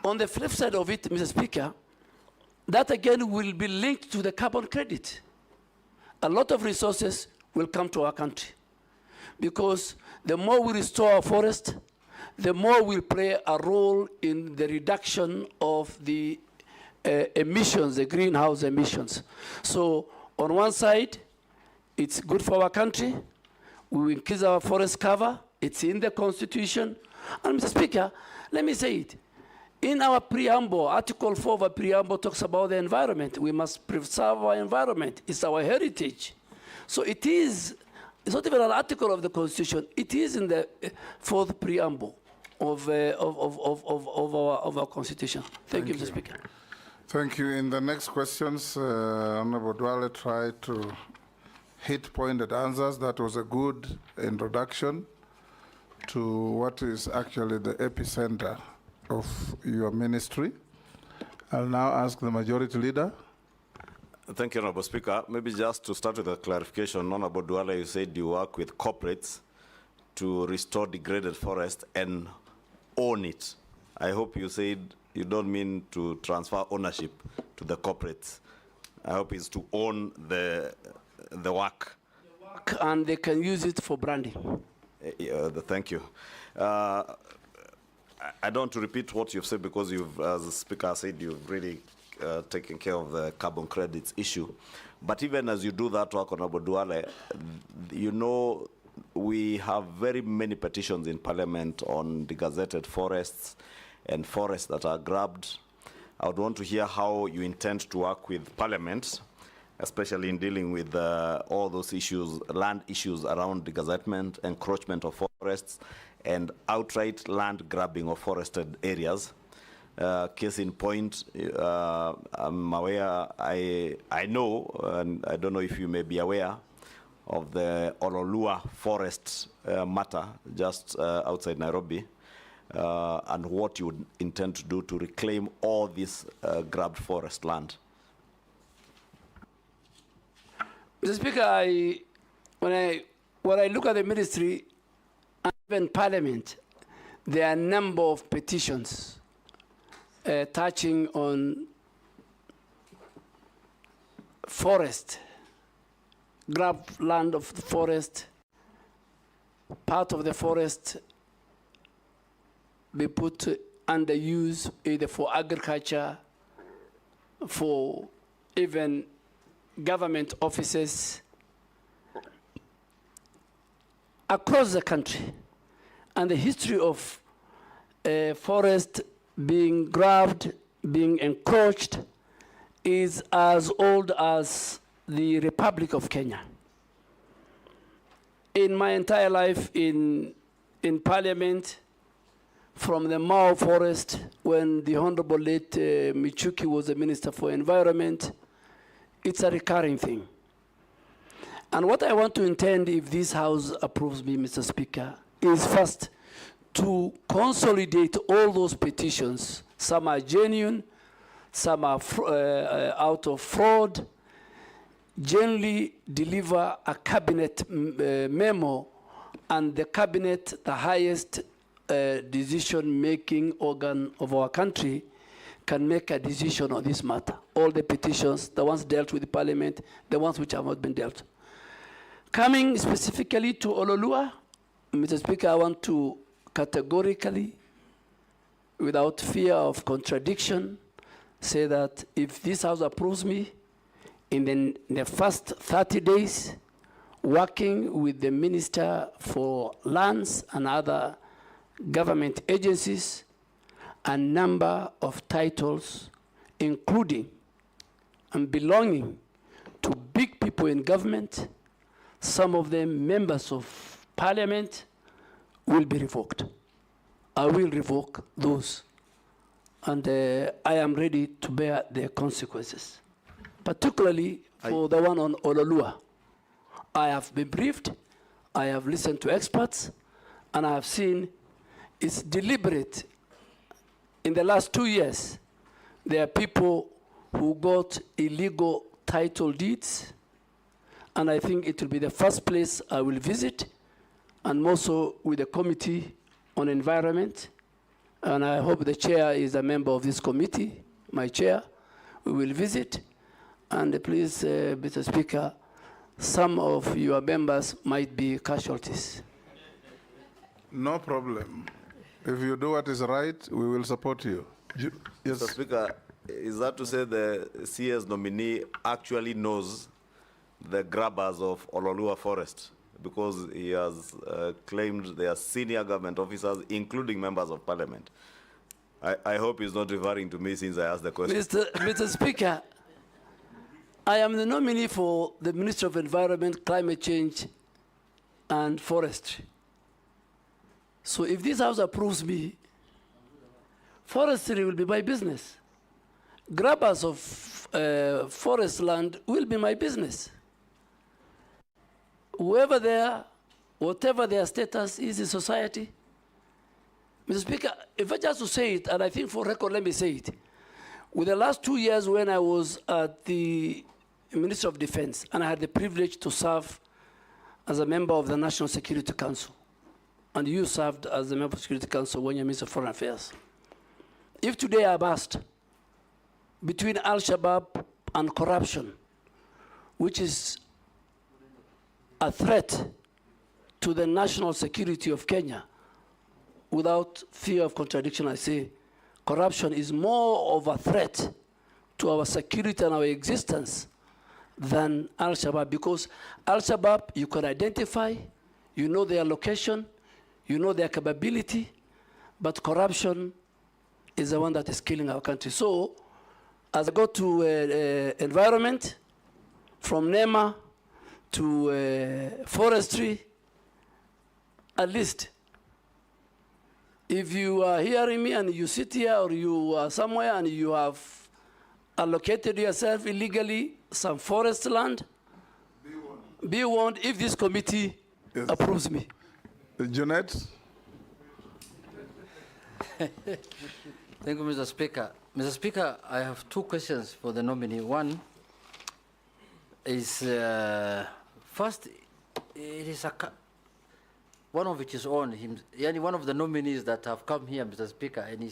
On the flip side of it, Mr. Speaker, that again will be linked to the carbon credit. A lot of resources will come to our country because the more we restore our forest, the more we'll play a role in the reduction of the emissions, the greenhouse emissions. So on one side, it's good for our country. We will increase our forest cover. It's in the Constitution. And Mr. Speaker, let me say it. In our preamble, Article 4 of our preamble talks about the environment. We must preserve our environment. It's our heritage. So it is, it's not even an article of the Constitution. It is in the fourth preamble of our Constitution. Thank you, Mr. Speaker. Thank you. In the next questions, Honorable Duale tried to hit pointed answers. That was a good introduction to what is actually the epicenter of your ministry. I'll now ask the Majority Leader. Thank you, Honorable Speaker. Maybe just to start with a clarification, Honorable Duale, you said you work with corporates to restore degraded forest and own it. I hope you said you don't mean to transfer ownership to the corporates. I hope it's to own the work. And they can use it for branding. Thank you. I don't want to repeat what you've said because you've, as the Speaker said, you've really taken care of the carbon credits issue. But even as you do that work, Honorable Duale, you know, we have very many petitions in Parliament on degazetted forests and forests that are grabbed. I would want to hear how you intend to work with Parliament, especially in dealing with all those issues, land issues around degazettement, encroachment of forests, and outright land grabbing of forested areas. Case in point, I'm aware, I know, and I don't know if you may be aware, of the Ololua forest matter just outside Nairobi, and what you would intend to do to reclaim all this grabbed forest land. Mr. Speaker, when I look at the ministry and even Parliament, there are a number of petitions touching on forest, grab land of the forest, part of the forest be put under use either for agriculture, for even government offices across the country. And the history of forest being grabbed, being encroached, is as old as the Republic of Kenya. In my entire life in Parliament, from the Mao forest, when the Honorable late Michuki was the Minister for Environment, it's a recurring thing. And what I want to intend, if this House approves me, Mr. Speaker, is first to consolidate all those petitions. Some are genuine, some are out of fraud. Generally deliver a cabinet memo, and the cabinet, the highest decision-making organ of our country, can make a decision on this matter. All the petitions, the ones dealt with the Parliament, the ones which have not been dealt. Coming specifically to Ololua, Mr. Speaker, I want to categorically, without fear of contradiction, say that if this House approves me, in the first 30 days, working with the Minister for Lands and other government agencies, a number of titles, including and belonging to big people in government, some of them members of Parliament, will be revoked. I will revoke those, and I am ready to bear the consequences, particularly for the one on Ololua. I have been briefed, I have listened to experts, and I have seen it's deliberate. In the last 2 years, there are people who got illegal title deeds, and I think it will be the first place I will visit, and also with the Committee on Environment And I hope the chair is a member of this committee, my chair. We will visit. And please, Mr. Speaker, some of your members might be casualties. No problem. If you do what is right, we will support you. Yes. Mr. Speaker, is that to say the CS nominee actually knows the grabbers of Ololua Forest? Because he has claimed they are senior government officers, including members of parliament. I hope he's not referring to me since I asked the question. Mr. Speaker, I am the nominee for the Minister of Environment, Climate Change, and Forestry. So if this House approves me, forestry will be my business. Grabbers of forest land will be my business. Whoever they are, whatever their status is in society. Mr. Speaker, if I just to say it, and I think for record, let me say it. With the last 2 years when I was at the Ministry of Defense, and I had the privilege to serve as a member of the National Security Council, and you served as a member of the Security Council when you're Minister of Foreign Affairs. If today I'm asked between Al-Shabaab and corruption, which is a threat to the national security of Kenya, without fear of contradiction, I say corruption is more of a threat to our security and our existence than Al-Shabaab, because Al-Shabaab, you can identify, you know their location, you know their capability, but corruption is the one that is killing our country. So, as I go to environment, from NEMA to forestry, at least, if you are hearing me and you sit here or you are somewhere and you have allocated yourself illegally some forest land, be warned if this committee approves me. Junet? Thank you, Mr. Speaker. Mr. Speaker, I have two questions for the nominee. One is, first, it is one of which is on him, one of the nominees that have come here, Mr. Speaker, and he